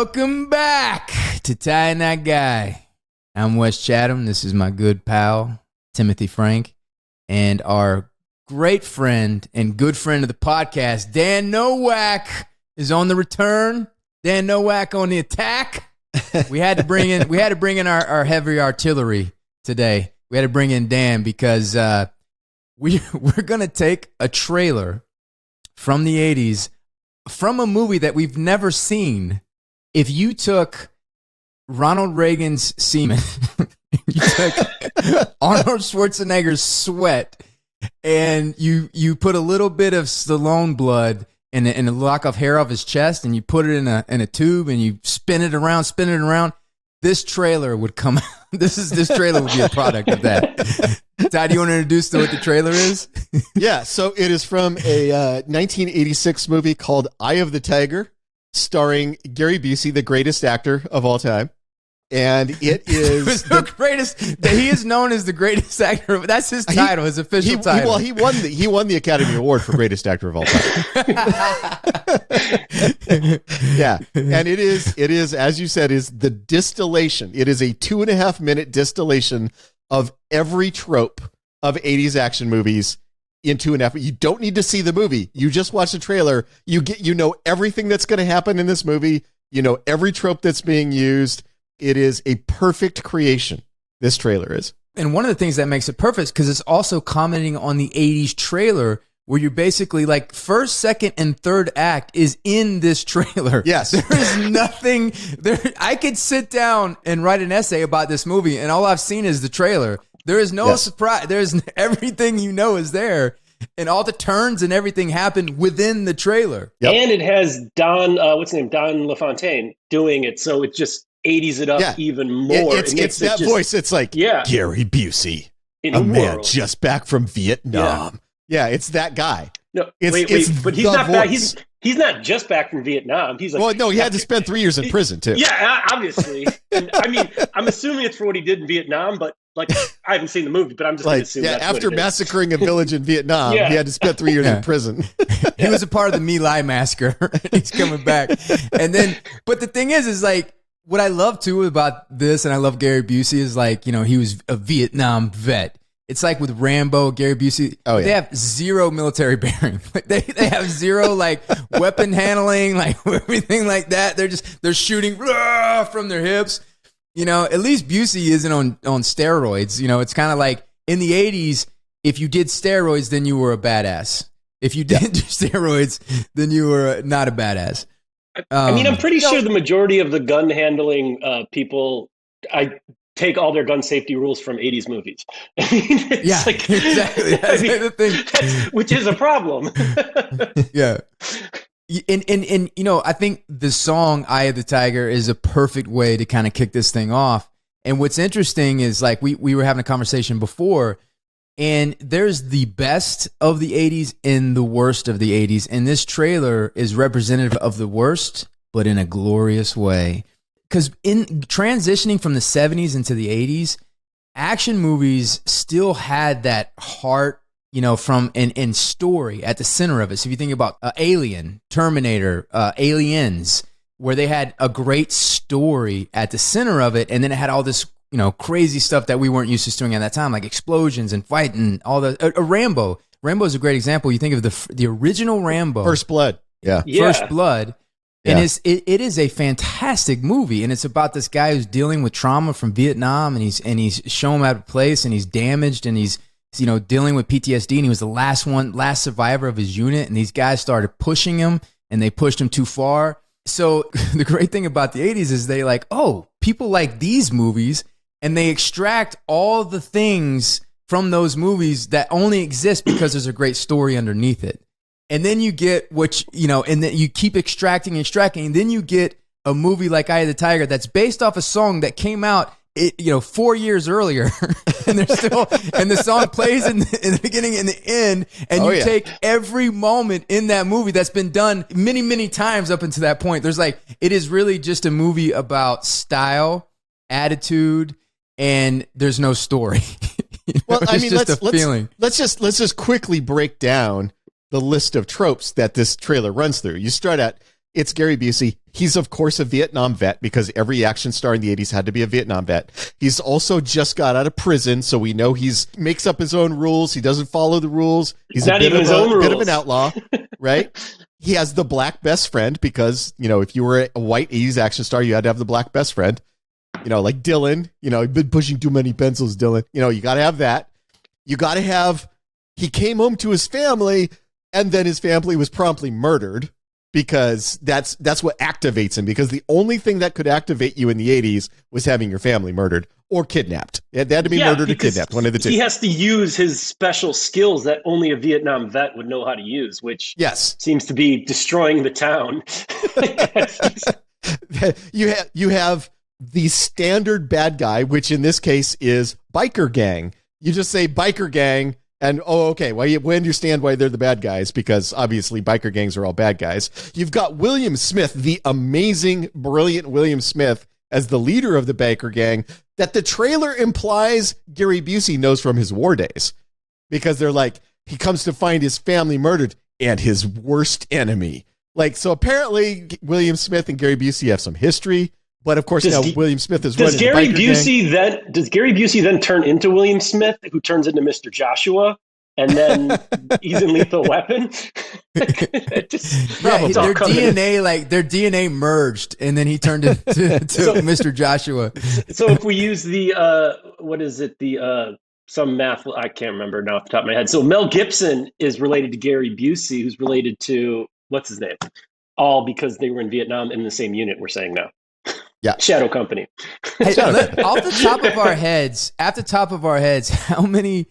Welcome back to Ty and That Guy. I'm Wes Chatham. This is my good pal, Timothy Franck, and our great friend and good friend of the podcast, Dan Nowak, is on the return. Dan Nowak on the attack. We had to bring in our heavy artillery today. We had to bring in Dan because we're gonna take a trailer from the 80s from a movie that we've never seen. If you took Ronald Reagan's semen, you took Arnold Schwarzenegger's sweat, and you put a little bit of Stallone blood in a lock of hair off his chest, and you put it in a tube, and you spin it around, this trailer would come out. This trailer would be a product of that. Ty, do you want to introduce what the trailer is? Yeah, so it is from a 1986 movie called Eye of the Tiger, starring Gary Busey, the greatest actor of all time. And it is the greatest. He is known as the greatest actor. That's his title, his official title. He won the Academy Award for greatest actor of all time. Yeah, and it is as you said, is the distillation. It is a 2.5 minute distillation of every trope of 80s action movies in 2.5. You don't need to see the movie. You just watch the trailer. You know everything that's going to happen in this movie. You know every trope that's being used. It is a perfect creation. This trailer is. And one of the things that makes it perfect, because it's also commenting on the 80s trailer, where you're basically like first, second, and third act is in this trailer. Yes. There is nothing there. I could sit down and write an essay about this movie, and all I've seen is the trailer. There is no surprise. There's everything is there. And all the turns and everything happen within the trailer. Yep. And it has Don LaFontaine doing it. So it just 80s it up even more. It's that voice. It's like Gary Busey, a man just back from Vietnam. Yeah, it's that guy. No, but he's not back. He's not just back from Vietnam. He's like, he had to spend 3 years in prison too. Yeah, obviously. And, I mean, I'm assuming it's for what he did in Vietnam, but like I haven't seen the movie, but I'm just going to assume that's after what it massacring a village in Vietnam, he had to spend 3 years in prison. He was a part of the My Lai massacre. He's coming back, and then, but the thing is like. What I love too about this, and I love Gary Busey, is like, he was a Vietnam vet. It's like with Rambo, Gary Busey, they have zero military bearing. Like they have zero like weapon handling, like everything like that. They're shooting from their hips. At least Busey isn't on steroids. It's kind of like in the 80s, if you did steroids, then you were a badass. If you didn't do steroids, then you were not a badass. I mean, I'm pretty sure the majority of the gun handling people, I take all their gun safety rules from 80s movies. I mean, exactly. That's the thing. Which is a problem. Yeah. And I think the song Eye of the Tiger is a perfect way to kind of kick this thing off. And what's interesting is like we were having a conversation before, and there's the best of the 80s and the worst of the 80s. And this trailer is representative of the worst, but in a glorious way. Because in transitioning from the 70s into the 80s, action movies still had that heart, from and story at the center of it. So if you think about Alien, Terminator, Aliens, where they had a great story at the center of it, and then it had all this crazy stuff that we weren't used to doing at that time, like explosions and fighting, all the Rambo. Rambo is a great example. You think of the original Rambo, First Blood, First Blood, and it is a fantastic movie, and it's about this guy who's dealing with trauma from Vietnam, and he's shown out of place, and he's damaged, and he's dealing with PTSD, and he was the last survivor of his unit, and these guys started pushing him, and they pushed him too far. So the great thing about the 80s is they people like these movies. And they extract all the things from those movies that only exist because there's a great story underneath it. And then you get and then you keep extracting, and then you get a movie like Eye of the Tiger that's based off a song that came out 4 years earlier, and they're still, and the song plays in the beginning and the end, and you take every moment in that movie that's been done many, many times up until that point. It is really just a movie about style, attitude, and there's no story. Well, I mean, feeling. Let's just quickly break down the list of tropes that this trailer runs through. You start at It's Gary Busey. He's, of course, a Vietnam vet because every action star in the 80s had to be a Vietnam vet. He's also just got out of prison, so we know he's makes up his own rules. He doesn't follow the rules. He's a bit of an outlaw, right? He has the black best friend because, if you were a white 80s action star, you had to have the black best friend. Like Dylan, you've been pushing too many pencils, Dylan. You got to have that. You got to have, he came home to his family and then his family was promptly murdered. Because that's what activates him. Because the only thing that could activate you in the 80s was having your family murdered or kidnapped. They had to be murdered or kidnapped, one of the two. He has to use his special skills that only a Vietnam vet would know how to use, which seems to be destroying the town. You have the standard bad guy, which in this case is biker gang. You just say biker gang. And, okay, well, we understand why they're the bad guys, because obviously biker gangs are all bad guys. You've got William Smith, the amazing, brilliant William Smith, as the leader of the biker gang, that the trailer implies Gary Busey knows from his war days. Because they're like, he comes to find his family murdered and his worst enemy. So apparently William Smith and Gary Busey have some history. But of course, now William Smith is running the biker gang. Does Gary Busey then turn into William Smith, who turns into Mr. Joshua, and then he's in Lethal Weapon? Their DNA merged, and then he turned into Mr. Joshua. So if we use some math, I can't remember now off the top of my head. So Mel Gibson is related to Gary Busey, who's related to what's his name? All because they were in Vietnam in the same unit. We're saying now. Yeah. Shadow Company. Hey, off the top of our heads, how many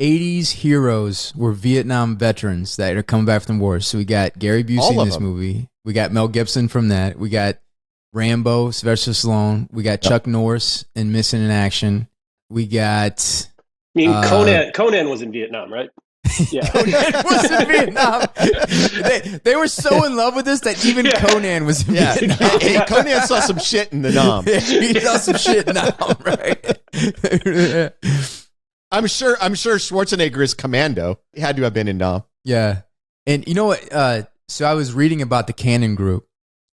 80s heroes were Vietnam veterans that are coming back from the war? So we got Gary Busey in this movie. We got Mel Gibson from that. We got Rambo, Sylvester Stallone. We got Chuck Norris in Missing in Action. We got... Conan was in Vietnam, right? Yeah. Conan was in Vietnam. They were so in love with this that even Conan was in Vietnam. Hey, Conan saw some shit in the Nam. He saw some shit in the Nam, right? I'm sure Schwarzenegger is Commando. He had to have been in Nam. Yeah. And you know what? So I was reading about the Cannon Group,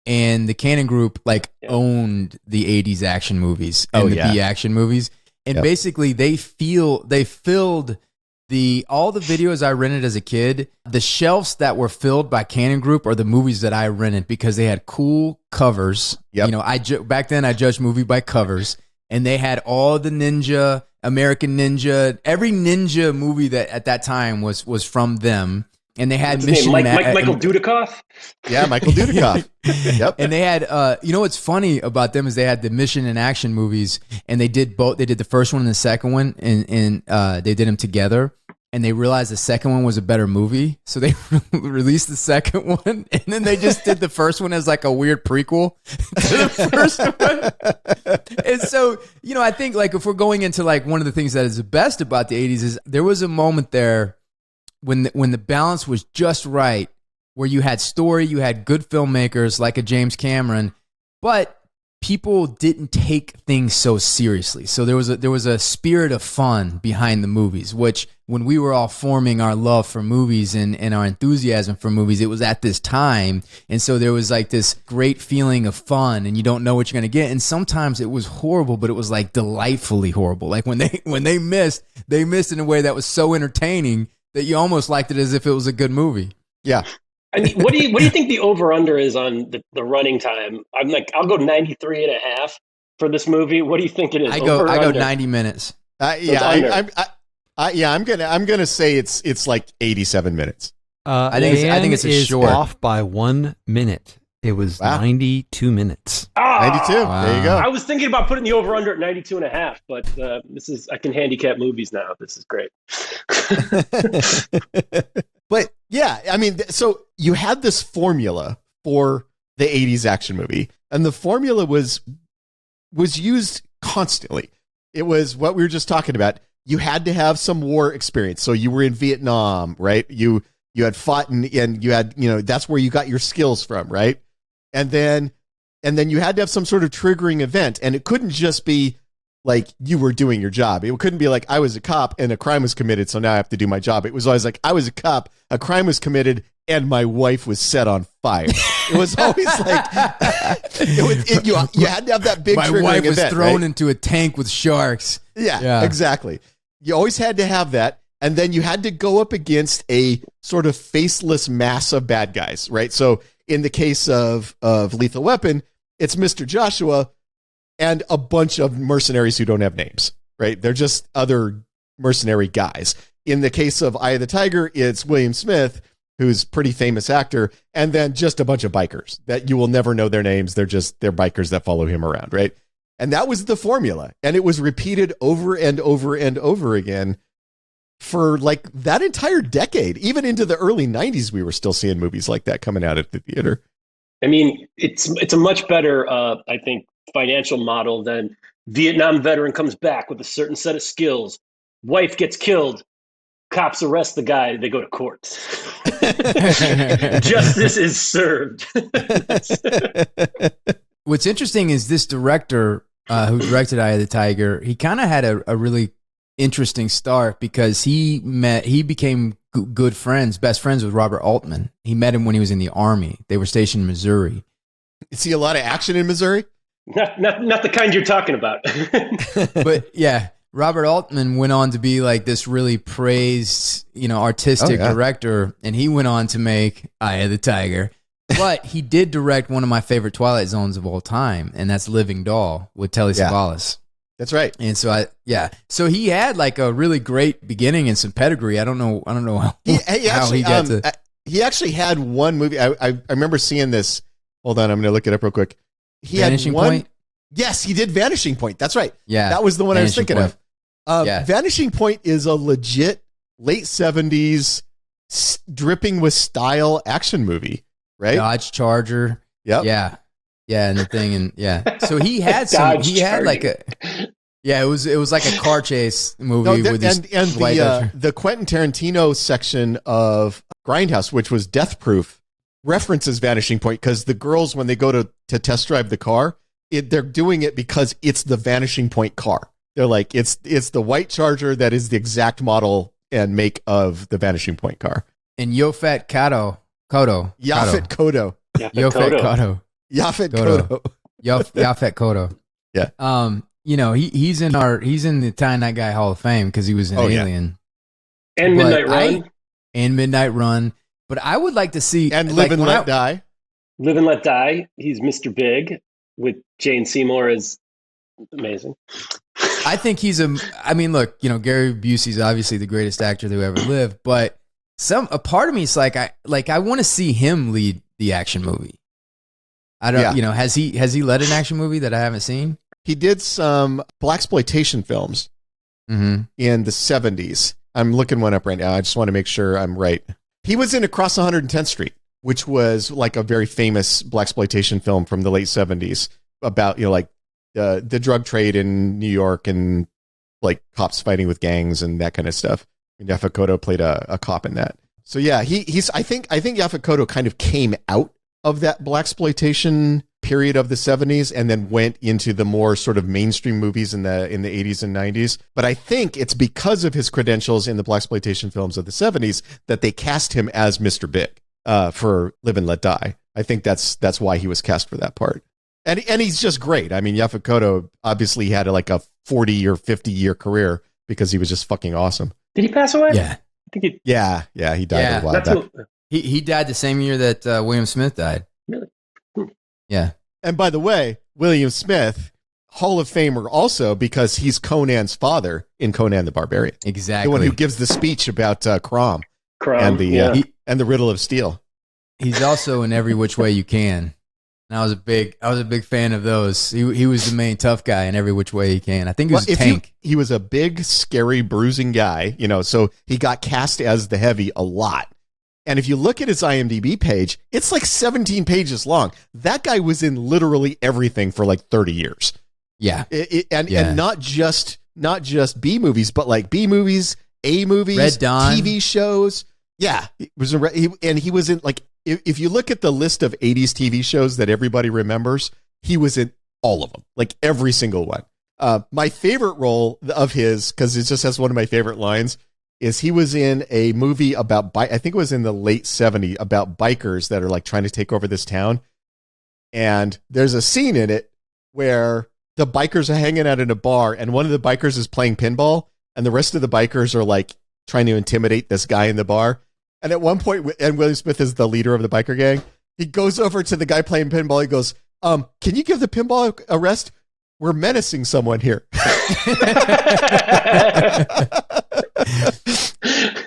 and the Cannon Group owned the 80s action movies and B action movies. And basically they filled all the videos I rented as a kid, the shelves that were filled by Cannon Group are the movies that I rented because they had cool covers. Yep. Back then I judged movie by covers, and they had all the ninja, American Ninja, every ninja movie that at that time was from them. And they had Michael Dudikoff. Yeah, Michael Dudikoff. Yep. And they had, what's funny about them is they had the Mission in Action movies, and they did both. They did the first one and the second one, and they did them together. And they realized the second one was a better movie, so they released the second one, and then they just did the first one as a weird prequel to the first one. And so, I think if we're going into one of the things that is the best about the 80s is there was a moment there when the balance was just right, where you had story, you had good filmmakers like a James Cameron, but people didn't take things so seriously. So there was a spirit of fun behind the movies, which when we were all forming our love for movies and our enthusiasm for movies, it was at this time. And so there was this great feeling of fun, and you don't know what you're going to get. And sometimes it was horrible, but it was delightfully horrible. When they missed in a way that was so entertaining that you almost liked it as if it was a good movie. Yeah. I mean, what do you think the over-under is on the running time? I'll go 93 and a half for this movie. What do you think it is? I go 90 minutes. I'm gonna say it's 87 minutes. I think it's a short. Off by 1 minute. It was 92 minutes. 92. Wow. There you go. I was thinking about putting the over-under at 92 and a half, but I can handicap movies now. This is great. But yeah, I mean, so you had this formula for the 80s action movie, and the formula was used constantly. It was what we were just talking about. You had to have some war experience. So you were in Vietnam, right? You had fought and you had, that's where you got your skills from, right? And then you had to have some sort of triggering event, and it couldn't just be you were doing your job. It couldn't be I was a cop and a crime was committed, so now I have to do my job. It was always I was a cop, a crime was committed, and my wife was set on fire. It was always like you had to have that big. My wife was thrown into a tank with sharks. Yeah, exactly. You always had to have that, and then you had to go up against a sort of faceless mass of bad guys, right? So in the case of Lethal Weapon, it's Mr. Joshua and a bunch of mercenaries who don't have names, right? They're just other mercenary guys. In the case of Eye of the Tiger, it's William Smith, who's a pretty famous actor, and then just a bunch of bikers that you will never know their names. They're bikers that follow him around, right? And that was the formula. And it was repeated over and over and over again for like that entire decade. Even into the early 90s, we were still seeing movies like that coming out at the theater. I mean, it's a much better, I think, financial model than Vietnam veteran comes back with a certain set of skills. Wife gets killed. Cops arrest the guy. They go to court. Justice is served. What's interesting is this director who directed Eye of the Tiger, he kind of had a really interesting start because he became best friends with Robert Altman. He met him when he was in the Army. They were stationed in Missouri. You see a lot of action in Missouri? Not the kind you're talking about. But yeah, Robert Altman went on to be like this really praised, artistic director, and he went on to make Eye of the Tiger. But he did direct one of my favorite Twilight Zones of all time, and that's Living Doll with Telly Savalas. That's right. And so so he had like a really great beginning and some pedigree. I don't know how he got to. He actually had one movie. I remember seeing this. Hold on, I'm going to look it up real quick. He Vanishing had one. Point? Yes, he did Vanishing Point. That's right. Yeah, that was the one Vanishing I was thinking Point. of. Vanishing Point is a legit late 70s dripping with style action movie, right? Dodge Charger. Yep. Yeah, and the thing, and so he had some. He had like a. Yeah, it was like a car chase movie with this and the Quentin Tarantino section of Grindhouse, which was Death Proof, references Vanishing Point because the girls, when they go to test drive the car, they're doing it because it's the Vanishing Point car. They're like, it's the white Charger that is the exact model and make of the Vanishing Point car. And Yaphet Kotto. Yaphet Kotto. Yaphet Kotto. Yeah. He's in the Tie Night Guy Hall of Fame because he was an Alien. And Midnight Run. And Midnight Run. But I would like to see... And Live and Let Die. Live and Let Die. He's Mr. Big with Jane Seymour is amazing. I think look, Gary Busey's obviously the greatest actor who ever lived, but a part of me is I want to see him lead the action movie. I don't, has he led an action movie that I haven't seen? He did some blaxploitation films in the 70s. I'm looking one up right now. I just want to make sure I'm right. He was in Across 110th Street, which was like a very famous blaxploitation film from the late 70s about, the drug trade in New York and like cops fighting with gangs and that kind of stuff. And Yaphet Kotto played a cop in that. So yeah, I think Yaphet Kotto kind of came out of that blaxploitation period of the 70s and then went into the more sort of mainstream movies in the 80s and 90s. But I think it's because of his credentials in the blaxploitation films of the 70s that they cast him as Mr. Big for Live and Let Die. I think that's why he was cast for that part. And he's just great. I mean, Yaphet Kotto obviously had like a 40 or 50 year career because he was just fucking awesome. Did he pass away? Yeah. I think he... Yeah, he died a while back. He died the same year that William Smith died. Really? Yeah. And by the way, William Smith, Hall of Famer also because he's Conan's father in Conan the Barbarian. Exactly. The one who gives the speech about Crom and the Riddle of Steel. He's also in Every Which Way You Can. And I was a big fan of those. He was the main tough guy in Every Which Way He Can. I think he was Tank. He was a big, scary, bruising guy, so he got cast as the heavy a lot. And if you look at his IMDb page, it's like 17 pages long. That guy was in literally everything for like 30 years. Yeah. And not just B movies, but like B movies, A movies, Red Dawn. TV shows. Yeah. He was in like, if you look at the list of 80s TV shows that everybody remembers, he was in all of them, like every single one. My favorite role of his, because it just has one of my favorite lines, is he was in a movie about I think it was in the late 70s about bikers that are like trying to take over this town. And there's a scene in it where the bikers are hanging out in a bar and one of the bikers is playing pinball and the rest of the bikers are like trying to intimidate this guy in the bar. And at one point, and William Smith is the leader of the biker gang, he goes over to the guy playing pinball. He goes, can you give the pinball a rest? We're menacing someone here.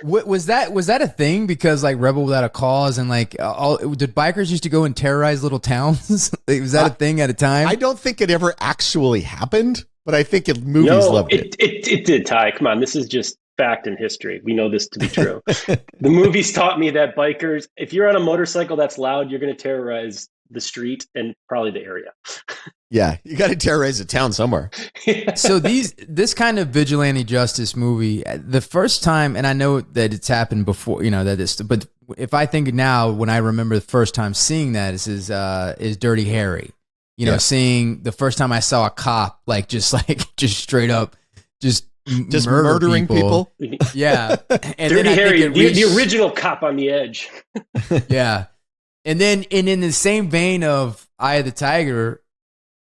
Was that a thing? Because like Rebel Without a Cause and like did bikers used to go and terrorize little towns? Was that a thing at a time? I don't think it ever actually happened, but I think movies loved it. It did, Ty. Come on, this is just fact and history. We know this to be true. The movies taught me that bikers, if you're on a motorcycle that's loud, you're going to terrorize the street and probably the area. Yeah, you got to terrorize a town somewhere. So this kind of vigilante justice movie, the first time, and I know that it's happened before, but if I think now, when I remember the first time seeing that, is Dirty Harry. Seeing the first time I saw a cop just straight up just murdering people. Yeah, and Dirty Harry, the original cop on the edge. Yeah. And then, in the same vein of Eye of the Tiger,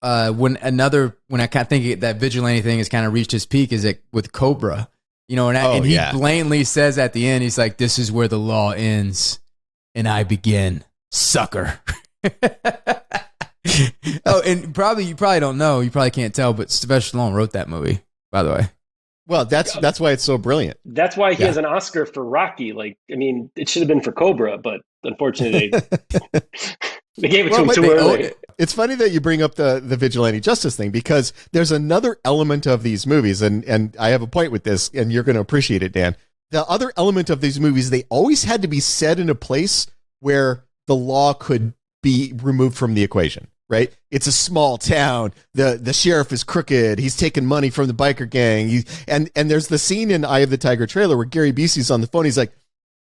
when I kind of think that vigilante thing has kind of reached its peak, is it with Cobra, and he blatantly says at the end, he's like, "This is where the law ends, and I begin, sucker." Oh, and you probably don't know, you probably can't tell, but Sylvester Stallone wrote that movie, by the way. Well, that's why it's so brilliant. That's why he has an Oscar for Rocky. It should have been for Cobra, but unfortunately, they gave it to him too early. It's funny that you bring up the vigilante justice thing, because there's another element of these movies, and I have a point with this, and you're going to appreciate it, Dan. The other element of these movies, they always had to be set in a place where the law could be removed from the equation. Right? It's a small town. The sheriff is crooked. He's taking money from the biker gang. And there's the scene in Eye of the Tiger trailer where Gary Busey's on the phone. He's like,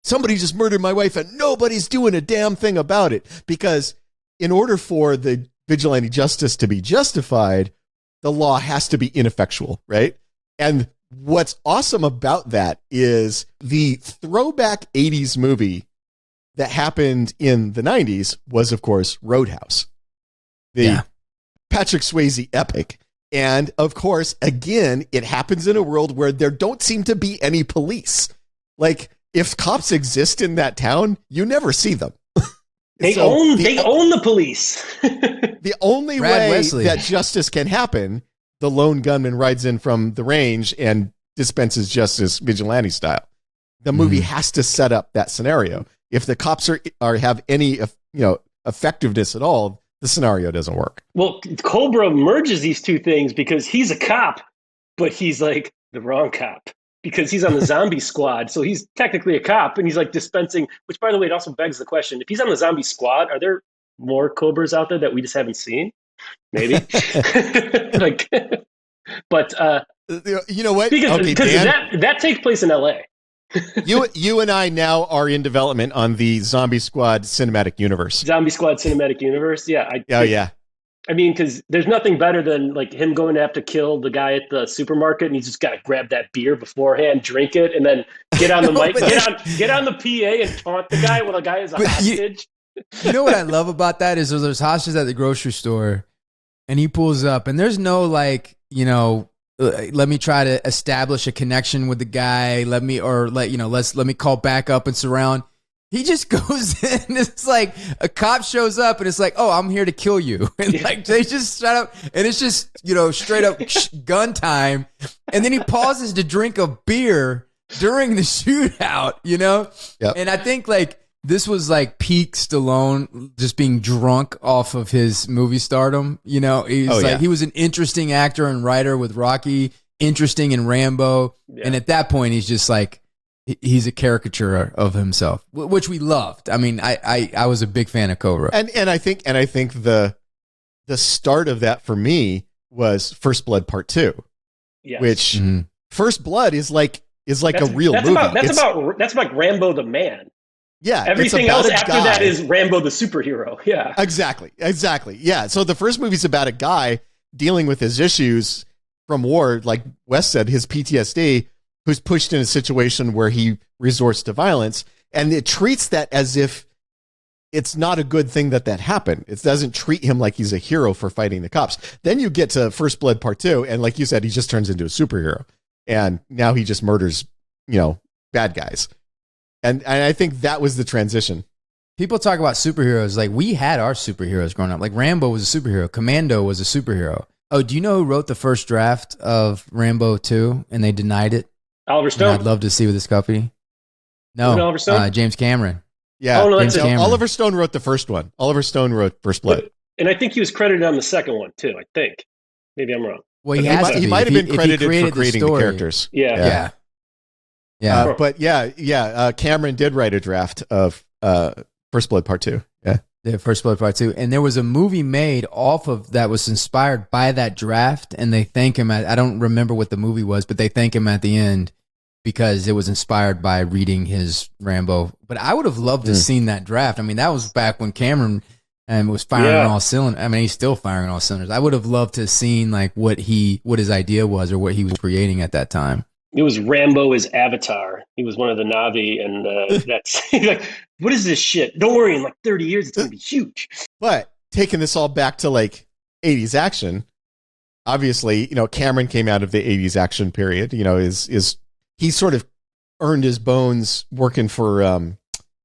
somebody just murdered my wife and nobody's doing a damn thing about it. Because in order for the vigilante justice to be justified, the law has to be ineffectual, right? And what's awesome about that is the throwback 80s movie that happened in the 90s was, of course, Roadhouse. The Patrick Swayze epic. And of course, again, it happens in a world where there don't seem to be any police. Like, if cops exist in that town, you never see them. They own the police. The only way that justice can happen, the lone gunman rides in from the range and dispenses justice vigilante style. The movie has to set up that scenario. If the cops have any effectiveness at all, the scenario doesn't work. Well, Cobra merges these two things because he's a cop, but he's like the wrong cop because he's on the zombie squad. So he's technically a cop and he's like dispensing, which by the way, it also begs the question, if he's on the zombie squad, are there more Cobras out there that we just haven't seen? Maybe. But you know what? Because Dan, that takes place in LA. You and I now are in development on the Zombie Squad cinematic universe. Zombie Squad cinematic universe, yeah. I mean, because there's nothing better than like him going to have to kill the guy at the supermarket, and he's just got to grab that beer beforehand, drink it, and then get on the mic, get on the PA, and taunt the guy while the guy is a hostage. You know what I love about that is there's hostages at the grocery store, and he pulls up, and there's no let me try to establish a connection with the guy. Let me call back up and surround. He just goes in. It's like a cop shows up and it's like, oh, I'm here to kill you. And they just shut up and it's just, straight up gun time. And then he pauses to drink a beer during the shootout, Yep. And I think this was peak Stallone just being drunk off of his movie stardom. He was an interesting actor and writer with Rocky, interesting in Rambo. Yeah. And at that point, he's just he's a caricature of himself, which we loved. I mean, I was a big fan of Cobra. And I think the start of that for me was First Blood Part 2, yes. Which First Blood is like a real movie. That's about Rambo the man. Yeah. Everything else after that is Rambo the superhero. Yeah. Exactly. Yeah. So the first movie's about a guy dealing with his issues from war, like Wes said, his PTSD, who's pushed in a situation where he resorts to violence, and it treats that as if it's not a good thing that happened. It doesn't treat him like he's a hero for fighting the cops. Then you get to First Blood Part 2, and like you said, he just turns into a superhero. And now he just murders, bad guys. And I think that was the transition. People talk about superheroes. Like, we had our superheroes growing up. Like, Rambo was a superhero. Commando was a superhero. Oh, do you know who wrote the first draft of Rambo 2 and they denied it? Oliver Stone. And I'd love to see with this company. No, Oliver Stone? James Cameron. Yeah, no, James Cameron. Oliver Stone wrote the first one. Oliver Stone wrote First Blood. And I think he was credited on the second one, too, I think. Maybe I'm wrong. Well, He might have been credited for creating the characters. Yeah. But Cameron did write a draft of First Blood Part 2. Yeah. The First Blood Part 2. And there was a movie made off of that was inspired by that draft, and they thank him I don't remember what the movie was, but they thank him at the end because it was inspired by reading his Rambo. But I would have loved to have seen that draft. I mean, that was back when Cameron was firing on all cylinders. I mean, he's still firing on all cylinders. I would have loved to have seen like what his idea was or what he was creating at that time. It was Rambo as Avatar. He was one of the Na'vi, and that's like, what is this shit? Don't worry, in like 30 years, it's going to be huge. But taking this all back to like 80s action, obviously, Cameron came out of the 80s action period. He sort of earned his bones working for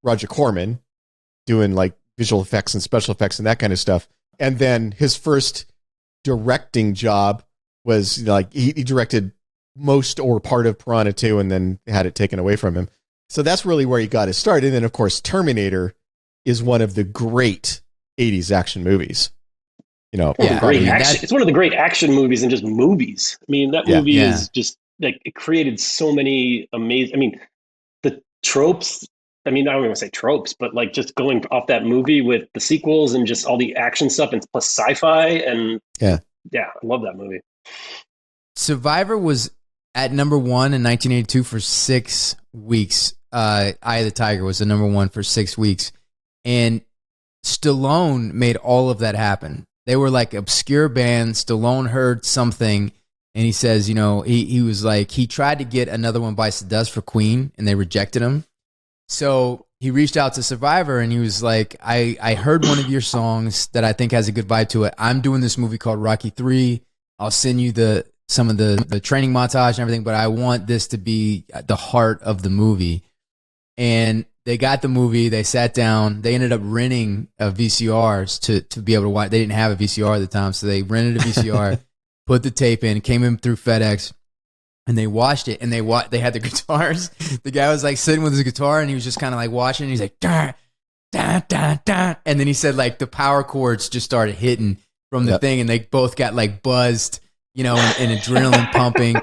Roger Corman, doing like visual effects and special effects and that kind of stuff. And then his first directing job was like he directed most or part of Piranha 2 and then had it taken away from him. So that's really where he got his start. And then, of course, Terminator is one of the great 80s action movies. It's one of the great action movies and just movies. I mean, that movie is just like, it created so many amazing, I mean, the tropes, I mean, I don't even want to say tropes, but like just going off that movie with the sequels and just all the action stuff and plus sci-fi. And I love that movie. Survivor was at number 1 in 1982 for 6 weeks. Eye of the Tiger was the number 1 for 6 weeks. And Stallone made all of that happen. They were like obscure bands. Stallone heard something and he says, he was like, he tried to get Another One Bites the Dust for Queen and they rejected him. So he reached out to Survivor and he was like, I heard one of your songs that I think has a good vibe to it. I'm doing this movie called Rocky 3. I'll send you some of the training montage and everything, but I want this to be the heart of the movie. And they got the movie, they sat down, they ended up renting VCRs to be able to watch. They didn't have a VCR at the time, so they rented a VCR, put the tape in, came in through FedEx, and they watched it, and they had the guitars. The guy was like sitting with his guitar, and he was just kind of like watching, and he's like, da, da, da, da. And then he said like the power chords just started hitting from the thing, and they both got like buzzed, and adrenaline pumping.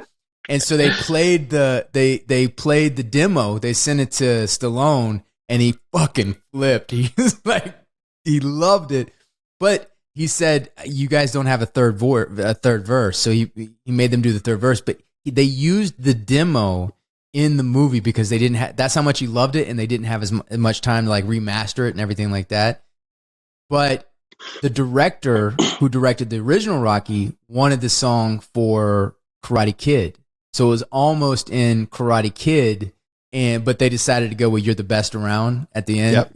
And so they played the demo. They sent it to Stallone, and he fucking flipped. He was like, he loved it, but he said, "You guys don't have a third verse." So he made them do the third verse, but they used the demo in the movie because they didn't have. That's how much he loved it, and they didn't have as much time to like remaster it and everything like that. But the director who directed the original Rocky wanted the song for Karate Kid. So it was almost in Karate Kid, but they decided to go with "You're the Best Around" at the end,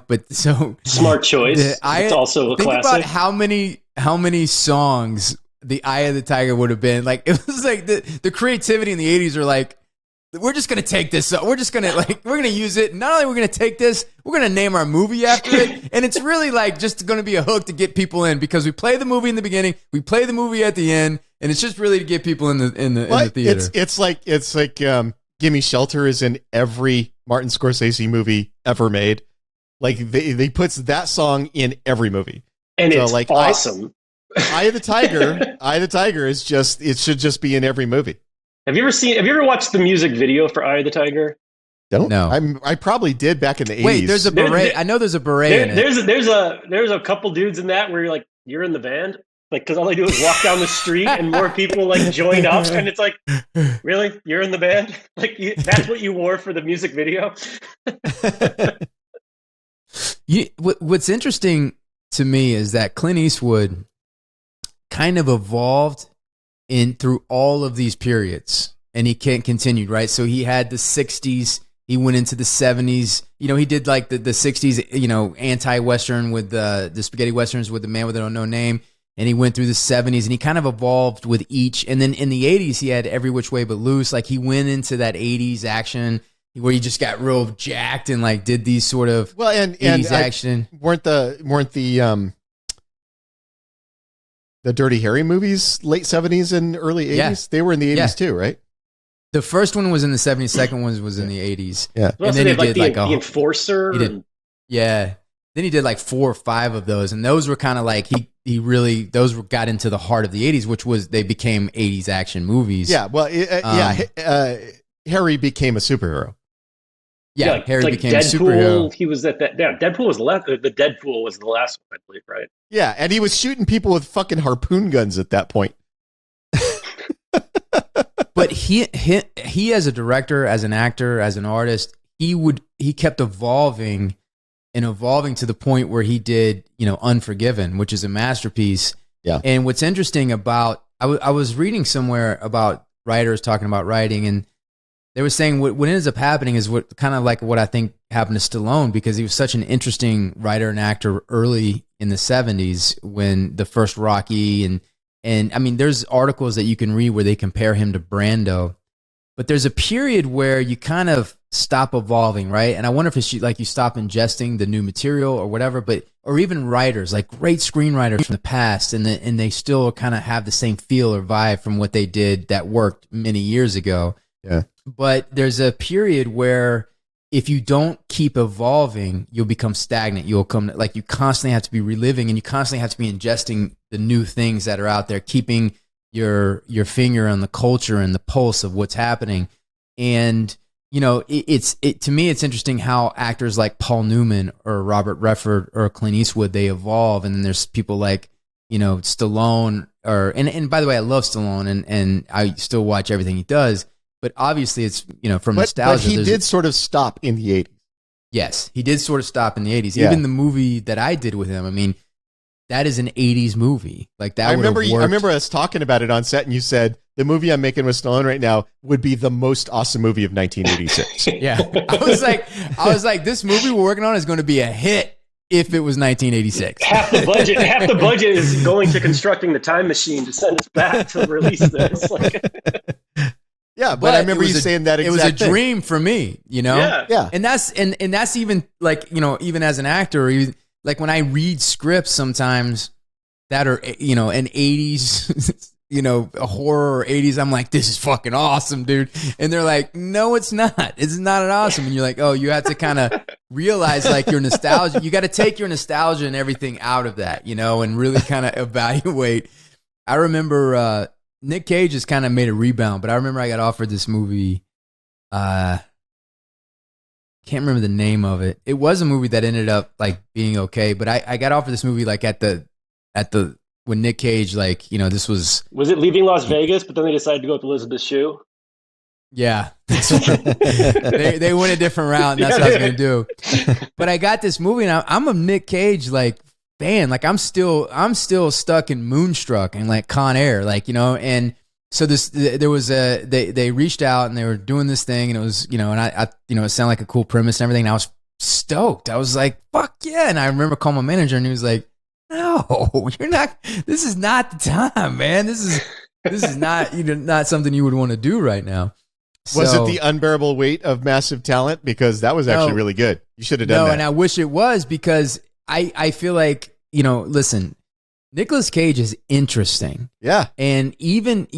But so smart choice. It's also a classic. Think about how many songs the Eye of the Tiger would have been. Like, it was like the creativity in the 80s are like, we're just gonna take this. We're just gonna we're gonna use it. Not only we're gonna take this, we're gonna name our movie after it, and it's really like just gonna be a hook to get people in because we play the movie in the beginning, we play the movie at the end. And it's just really to get people in the theater. It's like Gimme Shelter is in every Martin Scorsese movie ever made. Like they puts that song in every movie. And so, it's like awesome. Eye of the Tiger is just, it should just be in every movie. Have you ever watched the music video for Eye of the Tiger? Don't know. I probably did back in the 80s. Wait, there's a beret. I know there's a beret in it. There's a couple dudes in that where you're in the band. Like, because all they do is walk down the street and more people like join up, and it's like, really, you're in the band? Like, that's what you wore for the music video? What's interesting to me is that Clint Eastwood kind of evolved through all of these periods. and he continued, right? So he had the 60s, he went into the 70s. He did like the 60s, anti-Western with the spaghetti Westerns with the Man with an Unknown Name. And he went through the 70s and he kind of evolved with each. And then in the 80s, he had Every Which Way But Loose. Like he went into that 80s action where he just got real jacked and like did these sort of 80s action. Weren't the Dirty Harry movies late 70s and early 80s? Yeah. They were in the 80s too, right? The first one was in the 70s, second one was in the 80s. Yeah. And then he did like the Enforcer. Yeah. Then he did like 4 or 5 of those, and those were kind of like he really got into the heart of the 80s, which was they became 80s action movies. Yeah, well, Harry became a superhero. Yeah, like, Harry like became Deadpool, a superhero. He was at that. Yeah, Deadpool was the Deadpool was the last one, I believe, right? Yeah, and he was shooting people with fucking harpoon guns at that point. But he as a director, as an actor, as an artist, he kept evolving to the point where he did, Unforgiven, which is a masterpiece. Yeah. And what's interesting about, I was reading somewhere about writers talking about writing, and they were saying what ends up happening is what kind of like what I think happened to Stallone, because he was such an interesting writer and actor early in the 70s when the first Rocky and I mean, there's articles that you can read where they compare him to Brando. But there's a period where you kind of stop evolving, right? And I wonder if it's like you stop ingesting the new material or whatever, or even writers, like great screenwriters from the past, and they still kind of have the same feel or vibe from what they did that worked many years ago. Yeah. But there's a period where if you don't keep evolving, you'll become stagnant. You'll come, like, you constantly have to be reliving, and you constantly have to be ingesting the new things that are out there, keeping your finger on the culture and the pulse of what's happening. And to me it's interesting how actors like Paul Newman or Robert Redford or Clint Eastwood, they evolve. And then there's people like Stallone, and by the way, I love Stallone and I still watch everything he does, but obviously it's from nostalgia. But he did sort of stop in the 80s. Yes, he did sort of stop in the 80s. Yeah. Even the movie that I did with him, I mean, that is an 80s movie. Like that. I remember us talking about it on set, and you said the movie I'm making with Stallone right now would be the most awesome movie of 1986. Yeah, I was like, this movie we're working on is going to be a hit if it was 1986. Half the budget is going to constructing the time machine to send us back to release this. Yeah, but I remember you saying that exact thing. It was a thing. dream for me, Yeah. And that's even like, even as an actor, like when I read scripts sometimes that are, an 80s, a horror or 80s, I'm like, this is fucking awesome, dude. And they're like, no, it's not. It's not an awesome. And you're like, oh, you have to kind of realize like your nostalgia. You got to take your nostalgia and everything out of that, and really kind of evaluate. I remember Nick Cage has kind of made a rebound, but I remember I got offered this movie. Can't remember the name of it. It was a movie that ended up like being okay, but I got offered this movie like at the when Nick Cage, like, this was it Leaving Las Vegas, but then they decided to go with Elizabeth Shue? Yeah. they went a different route, and that's what I was going to do. But I got this movie, and I'm a Nick Cage like fan. Like I'm still stuck in Moonstruck and like Con Air, like, and so there was they reached out and they were doing this thing, and it was, and I it sounded like a cool premise and everything. And I was stoked. I was like, fuck yeah. And I remember calling my manager, and he was like, no, you're not, this is not the time, man. This is not, not something you would want to do right now. Was it The Unbearable Weight of Massive Talent? Because that was actually really good. You should have done that. No, and I wish it was, because I feel like, listen, Nicolas Cage is interesting. Yeah. And even,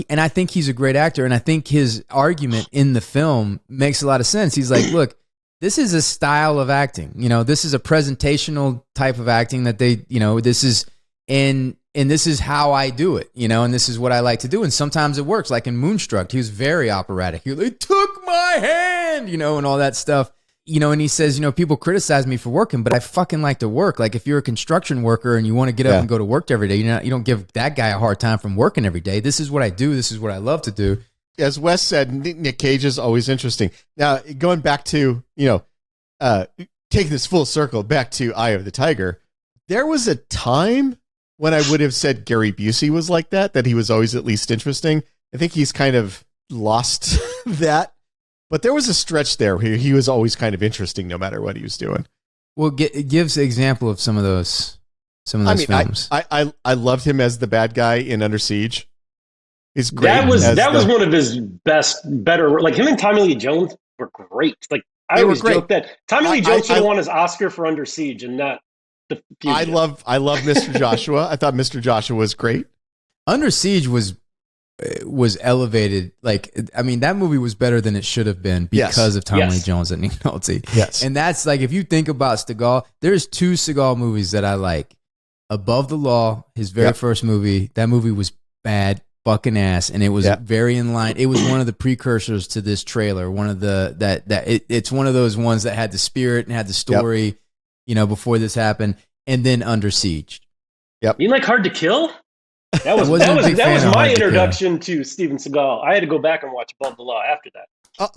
and I think he's a great actor, and I think his argument in the film makes a lot of sense. He's like, look, this is a style of acting. This is a presentational type of acting that they, this is, and this is how I do it, and this is what I like to do. And sometimes it works. Like in Moonstruck, he was very operatic. He took my hand, and all that stuff. And he says, people criticize me for working, but I fucking like to work. Like if you're a construction worker and you want to get up and go to work every day, you don't give that guy a hard time from working every day. This is what I do. This is what I love to do. As Wes said, Nick Cage is always interesting. Now, going back to, taking this full circle back to Eye of the Tiger, there was a time when I would have said Gary Busey was like that he was always at least interesting. I think he's kind of lost that. But there was a stretch there where he was always kind of interesting no matter what he was doing. Well, it gives an example of some of those films. I loved him as the bad guy in Under Siege. He's great. That was one of his better. Like him and Tommy Lee Jones were great. Like I always joke that Tommy Lee Jones should have won his Oscar for Under Siege and not the Fugitive. I love Mr. Joshua. I thought Mr. Joshua was great. Under Siege was elevated. Like, I mean, that movie was better than it should have been because of Tommy Lee Jones and Nick Nolte. Yes. And that's like, if you think about Seagal, there's 2 Seagal movies that I like. Above the Law, his very first movie. That movie was bad fucking ass, and it was very in line. It was one of the precursors to this trailer. One of it's one of those ones that had the spirit and had the story, before this happened. And then Under Siege. Yep. You like Hard to Kill? That was my introduction to Steven Seagal. I had to go back and watch Above the Law after that.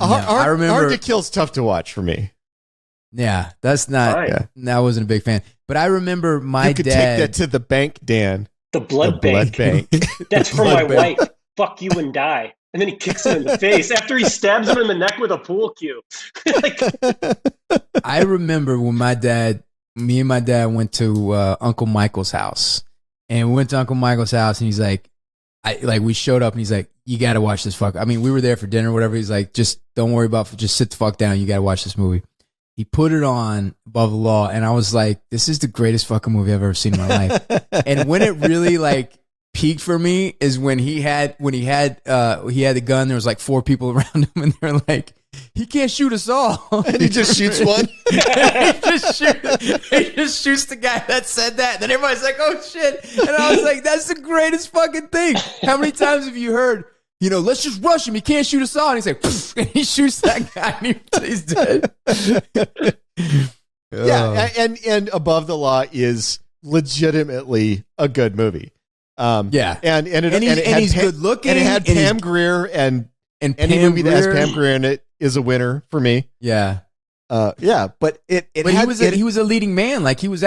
I remember Hard to Kill's tough to watch for me. Yeah, that's not. I wasn't a big fan, but I remember my dad. You could take that to the bank, Dan. The blood bank. That's for my wife. Fuck you and die. And then he kicks him in the face after he stabs him in the neck with a pool cue. I remember when me and my dad went to Uncle Michael's house, and we went to Uncle Michael's house, and he's like, we showed up, and he's like, you got to watch this fuck. I mean, we were there for dinner or whatever. He's like, just don't worry about, just sit the fuck down. You got to watch this movie. He put it on Above the Law, and I was like, this is the greatest fucking movie I've ever seen in my life. And when it really peaked for me is when he had the gun. There was 4 people around him, and they're like, he can't shoot us all. And he just shoots one. he just shoots the guy that said that. And then everybody's like, oh shit. And I was like, that's the greatest fucking thing. How many times have you heard, let's just rush him. He can't shoot us all. And he's like, poof, and he shoots that guy and he's dead. Yeah, and Above the Law is legitimately a good movie. And he's good looking. And it had Pam Grier, and any movie that has Pam Grier in it is a winner for me. Yeah. But he was a leading man. Like he was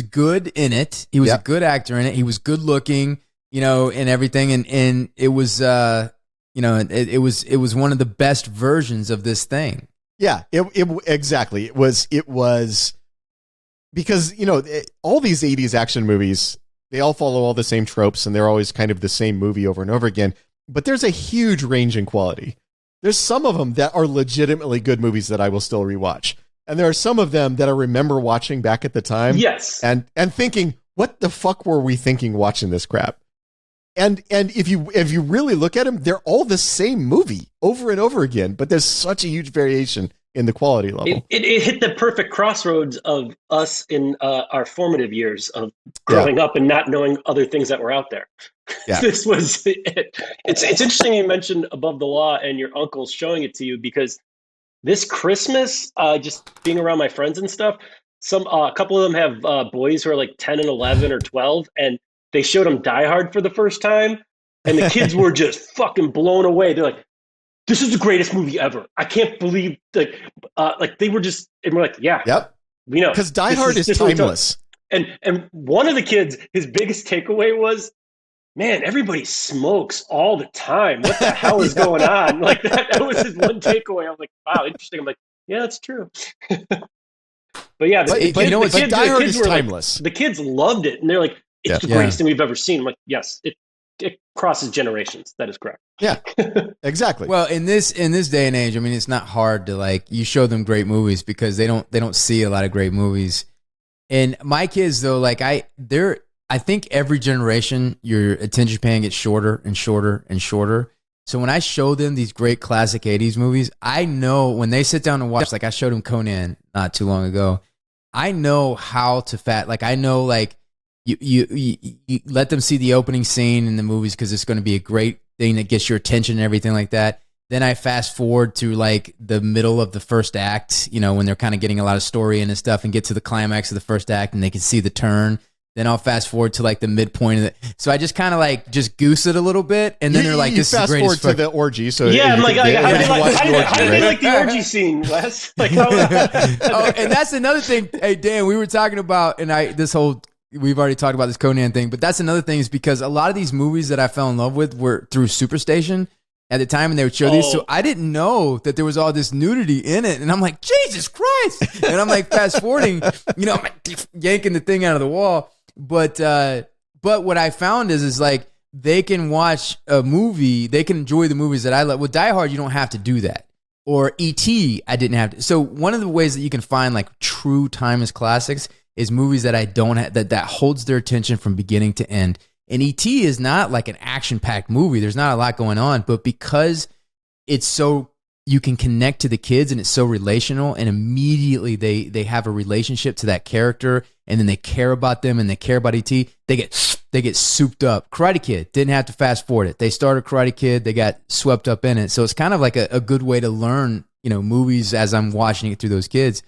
good in it. He was a good actor in it. He was good looking, and everything. And it was, it was one of the best versions of this thing. Yeah, exactly. It was because, all these 80s action movies, they all follow all the same tropes, and they're always kind of the same movie over and over again. But there's a huge range in quality. There's some of them that are legitimately good movies that I will still rewatch. And there are some of them that I remember watching back at the time. Yes. And thinking, what the fuck were we thinking watching this crap? And if you really look at them, they're all the same movie over and over again, but there's such a huge variation in the quality level. It hit the perfect crossroads of us in our formative years of growing up and not knowing other things that were out there. Yeah. This was it. It's interesting you mentioned Above the Law and your uncles showing it to you, because this Christmas, just being around my friends and stuff, a couple of them have boys who are 10 and 11 or 12, and they showed them Die Hard for the first time, and the kids were just fucking blown away. They're like, this is the greatest movie ever. I can't believe they were just, and we're like, yeah. Yep. We know. Because Die Hard is timeless. And one of the kids, his biggest takeaway was, man, everybody smokes all the time. What the hell is going on? That was his one takeaway. I'm like, wow, interesting. I'm like, yeah, that's true. But yeah, Die Hard is timeless. The kids loved it, and they're like, it's the greatest thing we've ever seen. I'm like, yes, it crosses generations. That is correct. Yeah, exactly. Well, in this day and age, I mean, it's not hard to you show them great movies because they don't see a lot of great movies. And my kids though, I think every generation your attention span gets shorter and shorter and shorter. So when I show them these great classic 80s movies, I know when they sit down and watch, I showed them Conan not too long ago. I know how to I know you let them see the opening scene in the movies because it's going to be a great thing that gets your attention and everything like that. Then I fast forward to the middle of the first act, when they're kind of getting a lot of story in and stuff, and get to the climax of the first act and they can see the turn. Then I'll fast forward to the midpoint of it. So I just kind of just goose it a litand then they're like, this is the greatest. Fast forward to the orgy. So yeah, I'm like, how do you like the orgy scene, Wes? And that's another thing. Hey, Dan, we were talking about, and we've already talked about this Conan thing, but that's another thing is because a lot of these movies that I fell in love with were through Superstation. at the time, and they would show these. So I didn't know that there was all this nudity in it, and I'm like, Jesus Christ! And I'm like fast forwarding, I'm like yanking the thing out of the wall. But what I found is like they can watch a movie, they can enjoy the movies that I love. With Die Hard, you don't have to do that. Or E.T., I didn't have to. So one of the ways that you can find like true timeless classics is movies that I don't have, that holds their attention from beginning to end. And E.T. is not like an action-packed movie. There's not a lot going on, but because it's so, you can connect to the kids and it's so relational, and immediately they have a relationship to that character, and then they care about them and they care about E.T. They get souped up. Karate Kid, didn't have to fast forward it. They started Karate Kid, they got swept up in it. So it's kind of like a good way to learn, movies as I'm watching it through those kids.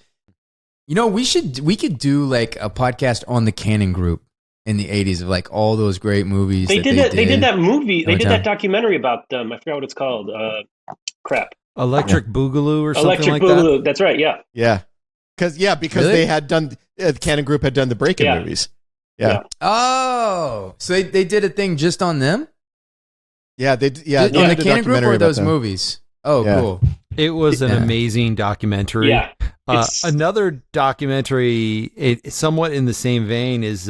We could do like a podcast on the Canon Group in the 80s of like all those great movies. They did that movie. They did that documentary about them. I forgot what it's called. Crap. Electric Boogaloo or something Electric like Boogaloo. that. That's right. Yeah. Yeah. Because really? they had done, the Canon Group had done the Breakin' movies. Yeah. Oh, so they did a thing just on them? Yeah. They on the Canon Group or those movies? Oh, yeah. Cool. It was an amazing documentary. Yeah. Another documentary, somewhat in the same vein, is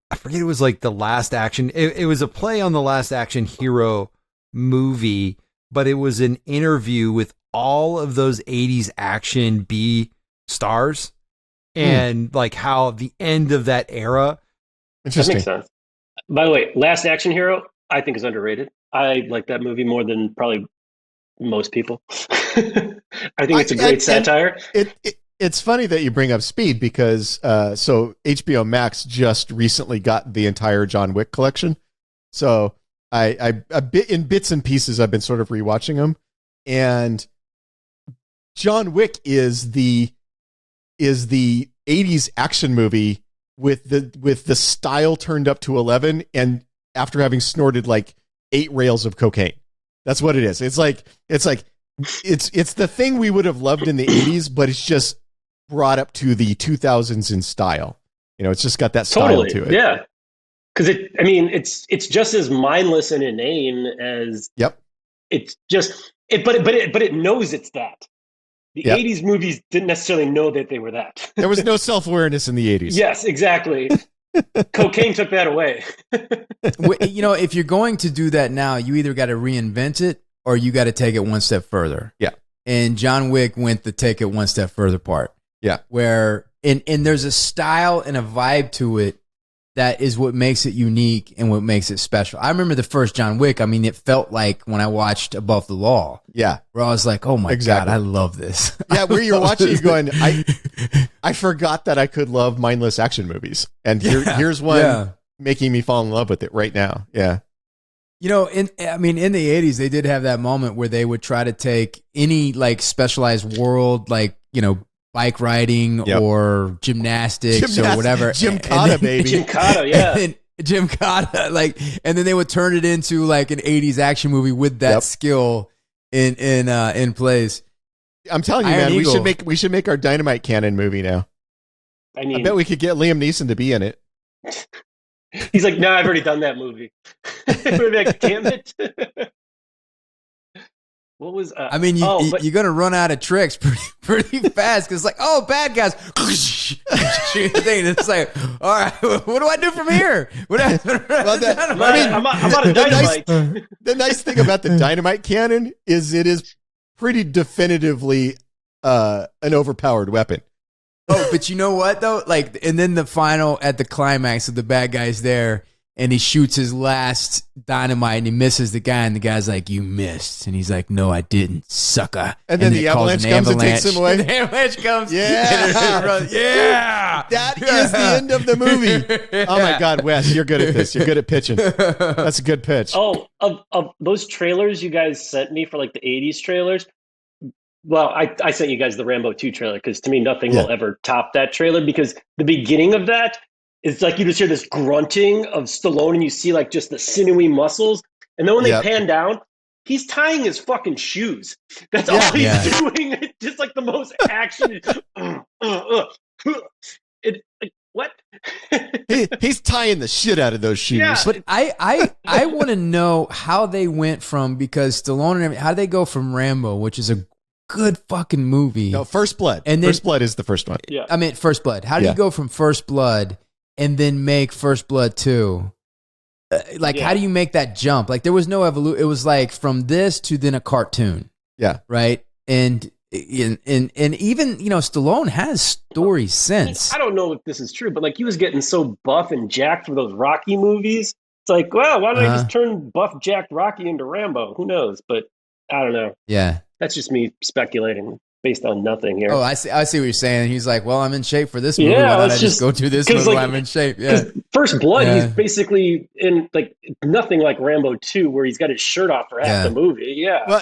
I forget, it was like The Last Action. It was a play on The Last Action Hero movie, but it was an interview with all of those 80s action B stars and like how the end of that era. Interesting. That makes sense. By the way, Last Action Hero, I think is underrated. I like that movie more than probably most people. I think it's a great satire. It's funny that you bring up Speed because so HBO Max just recently got the entire John Wick collection. So I in bits and pieces I've been sort of rewatching them, and John Wick is the 80s action movie with the style turned up to 11, and after having snorted like 8 rails of cocaine. That's what it is. It's the thing we would have loved in the 80s, but it's just brought up to the 2000s in style. It's just got that style to it. Yeah. Because it's just as mindless and inane as. Yep. It's just but it knows it's that. The 80s movies didn't necessarily know that they were that. There was no self-awareness in the 80s. Yes, exactly. Cocaine took that away. If you're going to do that now, you either got to reinvent it or you got to take it one step further. Yeah. And John Wick went the take it one step further part. Yeah. Where and there's a style and a vibe to it that is what makes it unique and what makes it special. I remember the first John Wick. I mean, it felt like when I watched Above the Law. Yeah. Where I was like, oh my God, I love this. Yeah, where you're watching, you're going, I forgot that I could love mindless action movies. And here's one making me fall in love with it right now. Yeah. In the 80s, they did have that moment where they would try to take any like specialized world, like, bike riding or gymnastics or whatever. Gymkata, baby. Gymkata, yeah. Gymkata, and then they would turn it into like an 80s action movie with that skill in place. I'm telling you, Iron man, Eagle. we should make our Dynamite Cannon movie now. I bet we could get Liam Neeson to be in it. He's like, no, I've already done that movie. We're like, damn it. What was? You're gonna run out of tricks pretty fast because, like, bad guys. Shoot the thing. It's like, all right, what do I do from here? I'm out of dynamite. The nice thing about the Dynamite Cannon is it is pretty definitively an overpowered weapon. Oh, but you know what though? Like, and then the final at the climax of the bad guy's there. And he shoots his last dynamite and he misses the guy. And the guy's like, you missed. And he's like, no, I didn't, sucker. And then the avalanche comes and takes him away. The avalanche comes. Yeah. Yeah. That is the end of the movie. Oh, my God, Wes, you're good at this. You're good at pitching. That's a good pitch. Oh, of those trailers you guys sent me for like the 80s trailers. Well, I sent you guys the Rambo 2 trailer because to me, nothing will ever top that trailer because the beginning of that, it's like you just hear this grunting of Stallone and you see like just the sinewy muscles. And then when they pan down, he's tying his fucking shoes. That's all he's doing. It's just like the most action. What? He's tying the shit out of those shoes. Yeah. But I want to know how they went from, because Stallone and how they go from Rambo, which is a good fucking movie. No, First Blood. And then, First Blood is the first one. Yeah. I mean, First Blood. How do you go from First Blood and then make First Blood 2? How do you make that jump? Like, there was no evolution. It was like from this to then a cartoon. Yeah. Right. And even, Stallone has stories since. I don't know if this is true, but like he was getting so buff and jacked for those Rocky movies. It's like, well, why don't I just turn buff, jacked Rocky into Rambo? Who knows? But I don't know. Yeah. That's just me speculating based on nothing here. Oh, I see what you're saying. He's like, well, I'm in shape for this movie. Yeah, Why don't I just go do this movie? Like, I'm in shape. Yeah. First Blood, he's basically in like nothing like Rambo 2, where he's got his shirt off for half the movie. Yeah. Well,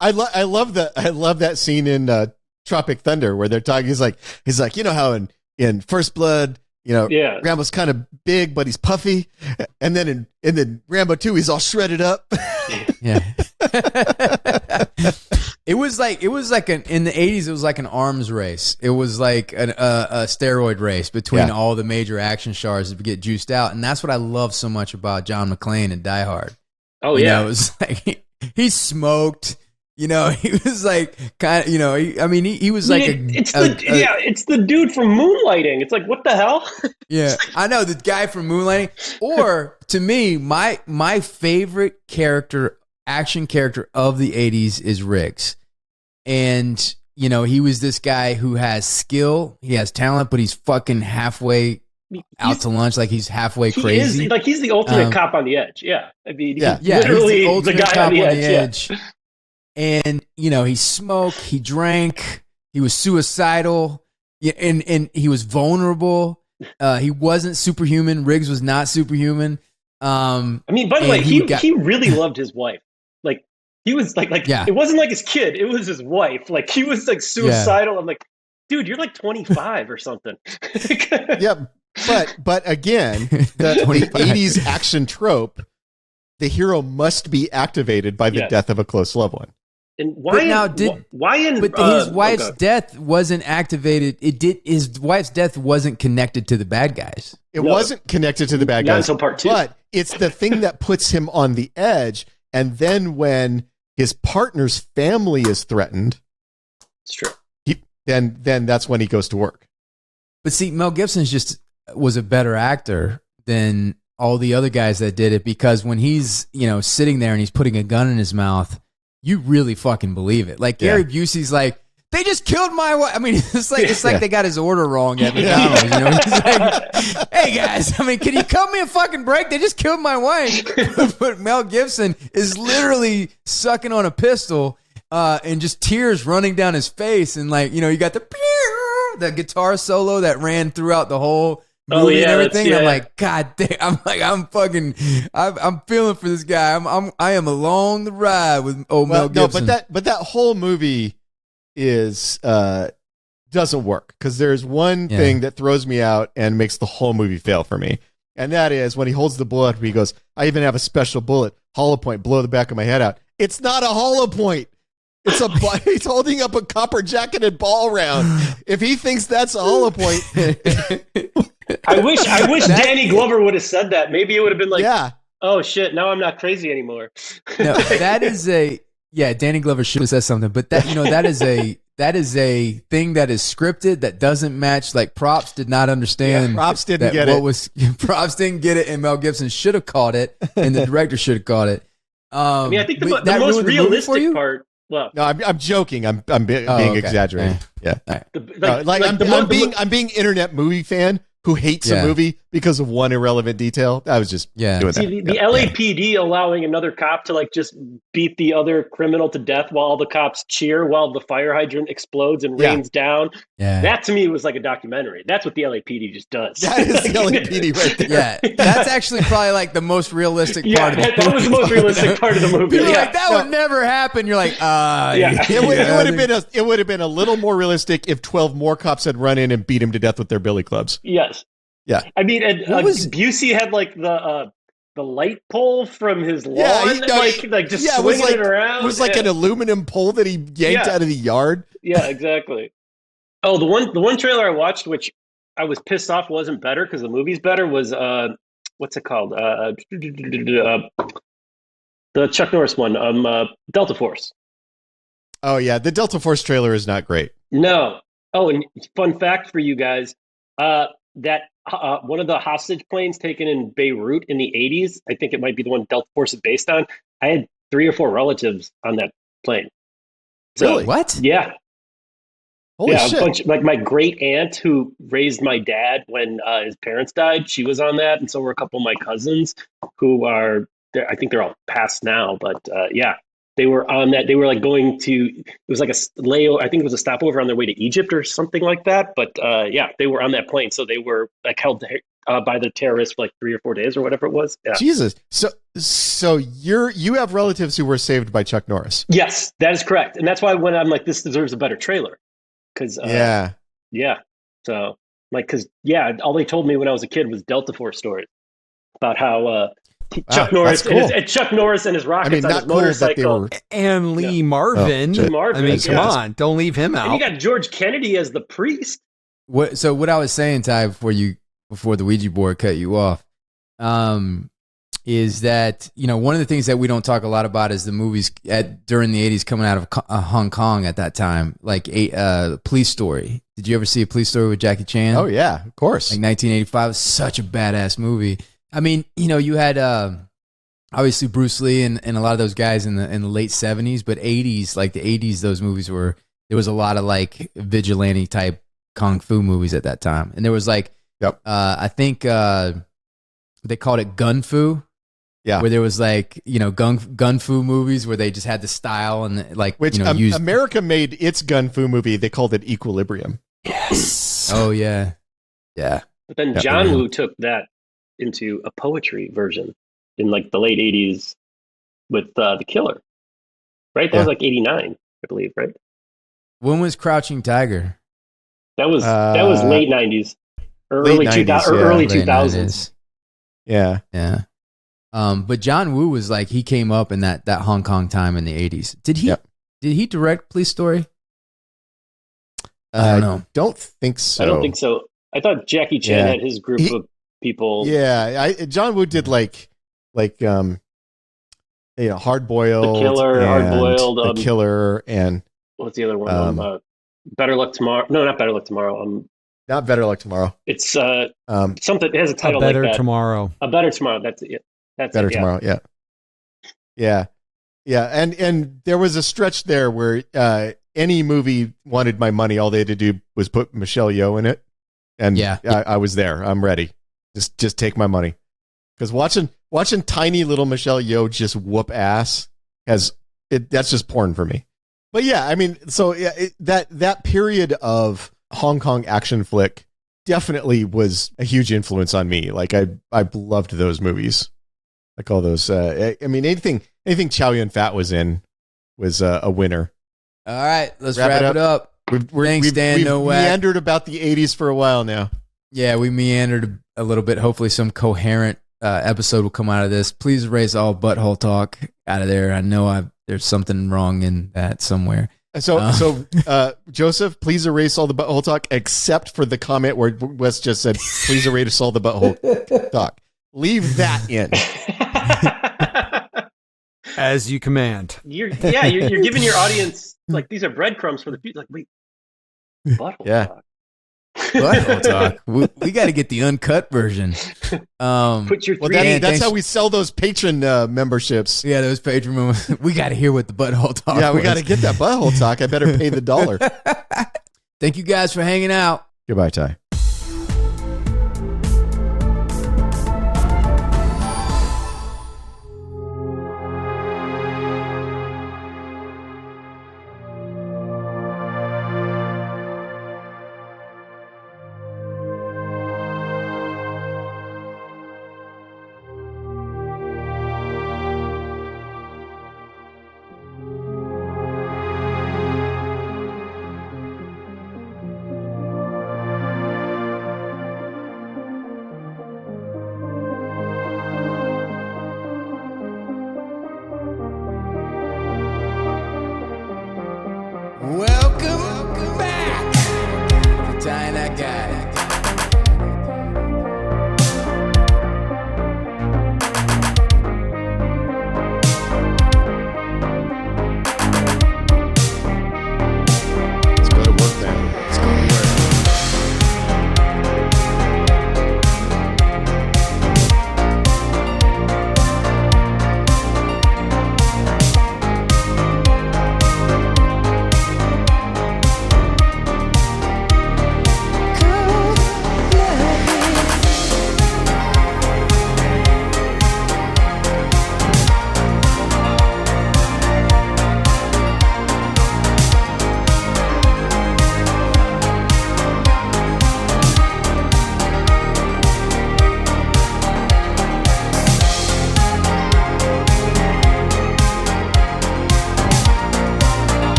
I love that scene in Tropic Thunder where they're talking. He's like, how in First Blood, Rambo's kind of big, but he's puffy, and then in Rambo 2, he's all shredded up. Yeah. It was like in the 80s, it was like an arms race. It was like a steroid race between all the major action stars to get juiced out, and that's what I love so much about John McClane and Die Hard. Oh yeah, it was like he smoked. He was like kind of, he was like it's the dude from Moonlighting. It's like, what the hell? Yeah, I know, the guy from Moonlighting. Or to me, my favorite action character of the 80s is Riggs. And, he was this guy who has skill, he has talent, but he's fucking halfway out to lunch, like he's halfway crazy. He's the ultimate cop on the edge. Yeah. I mean, literally he's the guy cop on the edge. Yeah. And, he smoked, he drank, he was suicidal, and he was vulnerable. He wasn't superhuman. Riggs was not superhuman. By the way, he really loved his wife. Like, he was like it wasn't like his kid, it was his wife. Like, he was like suicidal. Yeah. I'm like, dude, you're like 25 or something. Yeah, but again, the 80s action trope, the hero must be activated by the death of a close loved one. And his wife's death wasn't activated. His wife's death wasn't connected to the bad guys. It wasn't connected to the bad guys until part 2. But it's the thing that puts him on the edge. And then when his partner's family is threatened, it's true. Then that's when he goes to work. But see, Mel Gibson just was a better actor than all the other guys that did it, because when he's sitting there and he's putting a gun in his mouth, you really fucking believe it. Like Gary Busey's like, they just killed my wife. I mean, it's like they got his order wrong at McDonald's. He's like, hey guys, can you cut me a fucking break? They just killed my wife. But Mel Gibson is literally sucking on a pistol, and just tears running down his face, and you got the guitar solo that ran throughout the whole movie and everything. I'm like, God damn! I'm feeling for this guy. I am along the ride with Mel Gibson. No, but that whole movie is doesn't work, because there's one thing that throws me out and makes the whole movie fail for me, and that is when he holds the bullet. He goes, "I even have a special bullet, hollow point, blow the back of my head out." It's not a hollow point. It's he's holding up a copper jacketed ball round. If he thinks that's a hollow point. I wish Danny Glover would have said that. Maybe it would have been like, oh shit, now I'm not crazy anymore. No, that is Danny Glover should have said something, but that is a thing that is scripted that doesn't match. Like, props did not understand. Props didn't get it. Props didn't get it, and Mel Gibson should have caught it, and the director should have caught it. I think the most realistic part. Well, no, I'm joking. I'm being exaggerating. Yeah, I'm being internet movie fan who hates a movie because of one irrelevant detail. I was just doing that. The LAPD allowing another cop to like just beat the other criminal to death while all the cops cheer while the fire hydrant explodes and rains down. Yeah. That to me was like a documentary. That's what the LAPD just does. That is the LAPD right there. Yeah, that's actually probably like the most realistic part of the movie. That was the most realistic part of the movie. You're like, that would never happen. You're like, It would have been a little more realistic if 12 more cops had run in and beat him to death with their billy clubs. Yes. Yeah. I mean, and Busey had like the light pole from his lawn, just swinging it around. It was like an aluminum pole that he yanked out of the yard. Yeah, exactly. Oh, the one trailer I watched, which I was pissed off wasn't better because the movie's better was what's it called? The Chuck Norris one, Delta Force. Oh yeah, the Delta Force trailer is not great. No. Oh, and fun fact for you guys, that one of the hostage planes taken in Beirut in the 80s, I think it might be the one Delta Force is based on. I had 3 or 4 relatives on that plane. So, Really? What? Yeah. Holy yeah, shit! a bunch, like my great aunt who raised my dad when his parents died, she was on that, and so were a couple of my cousins who are, I think they're all passed now, but yeah, they were on that. They were like going to, it was like a layover. I think it was a stopover on their way to Egypt or something like that. But yeah, they were on that plane, so they were like held by the terrorists for like 3 or 4 days or whatever it was. Yeah. Jesus. So you have relatives who were saved by Chuck Norris. Yes, that is correct, and that's why when I'm like, this deserves a better trailer, because yeah. So like, because yeah, all they told me when I was a kid was Delta Force stories about how Chuck Norris cool. and Chuck Norris and his rockets on his motorcycle. And Lee Marvin. Lee Marvin. I mean, come on, don't leave him out. And you got George Kennedy as the priest. So what I was saying, Ty, before the Ouija board cut you off, is that, you know, one of the things that we don't talk a lot about is the movies during the 80s coming out of Hong Kong at that time, like Police Story. Did you ever see a Police Story with Jackie Chan? Oh yeah, of course. Like 1985, such a badass movie. I mean, you know, you had obviously Bruce Lee and a lot of those guys in the late 70s, but 80s, like the 80s, those movies there was a lot of like vigilante type kung fu movies at that time. And there was like, I think they called it gun fu. Yeah. Where there was like, you know, gun fu movies where they just had the style and like, which, you know, America made its gun fu movie. They called it Equilibrium. Yes. Oh yeah. Yeah. But then John Woo took that into a poetry version in like the late 80s with The Killer, right? That was like 89, I believe, right? When was Crouching Tiger? That was late 90s or early 2000s. Yeah. Yeah. But John Woo was like, he came up in that Hong Kong time in the 80s. Did he direct Police Story? I don't know. Don't think so. I don't think so. I thought Jackie Chan had his group of people. Yeah, John Woo did like you know, Hard Boiled, The Killer, Hard Boiled, The Killer, and what's the other one? Better Luck Tomorrow. No, not Better Luck Tomorrow. Not Better Luck Tomorrow. It's something. It has a title like that. Better Tomorrow. A Better Tomorrow. That's it. That's Better it, Tomorrow. Yeah. And there was a stretch there where any movie wanted my money. All they had to do was put Michelle Yeoh in it, and I was there. I'm ready. Just take my money. Because watching tiny little Michelle Yeoh just whoop ass that's just porn for me. But yeah, I mean, so that period of Hong Kong action flick definitely was a huge influence on me. Like I loved those movies. Like all those. I mean, anything Chow Yun-fat was in was a winner. All right, let's wrap it up. Thanks, Dan Nowak. We've meandered about the 80s for a while now. Yeah, we meandered a little bit. Hopefully some coherent episode will come out of this. Please erase all butthole talk out of there. I know there's something wrong in that somewhere. So Joseph, please erase all the butthole talk except for the comment where Wes just said, please erase all the butthole talk. Leave that in. As you command. You're giving your audience, like, these are breadcrumbs for the future. Like, wait, butthole talk. Butthole talk. We got to get the uncut version. Put your that's how we sell those patron memberships. Yeah, those patron members. We got to hear what the butthole talk. Yeah, we got to get that butthole talk. I better pay the $1. Thank you guys for hanging out. Goodbye, Ty.